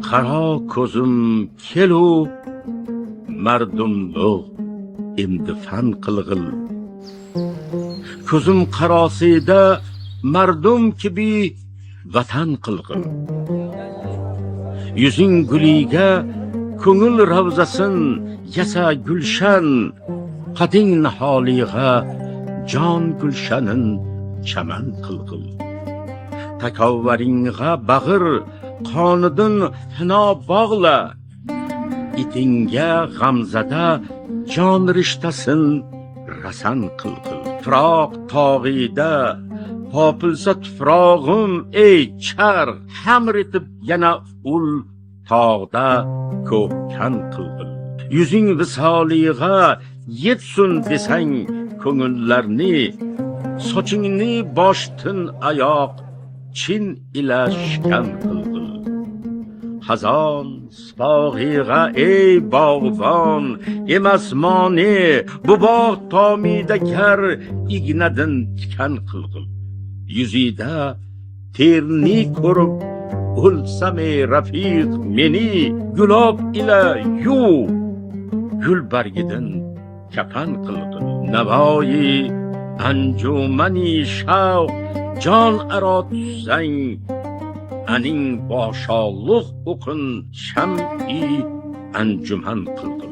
qaro ko'zim kelu mardumliq endi fan qilg'il. Ko'zim qarosida mardum kibi vatan qilg'il. Yuzing guliga ko'ngil ravzasin yasa gulshan, qading naholiga jon gulshanin chaman qilg'il. Takavvaringga bag'ir qonidin hino bog'la, itinga g'amzada jon rishtasin rasan qilg'il. Firoq tog'ida popilsa tufrog'im ey charg, hamr etib yana ul tog'da ko'kkan qilg'il. Yuzing visoliga yetsun desang ko'ngillarni, sochingni boshtin oyoq chin ila shkan qilg'il. Xazon sipog'iga ey bog'bon emas moni, bu bog' tomida kar ignadin tikan qilg'il. Yuzida terni ko'rib o'lsame rafiq meni, gulob ila yu gul bargidan kafan qilg'il. Navoyi anjumani shavq jon aro tutsang, aning bosholliq o'qin sham'i anjuman qilg'il.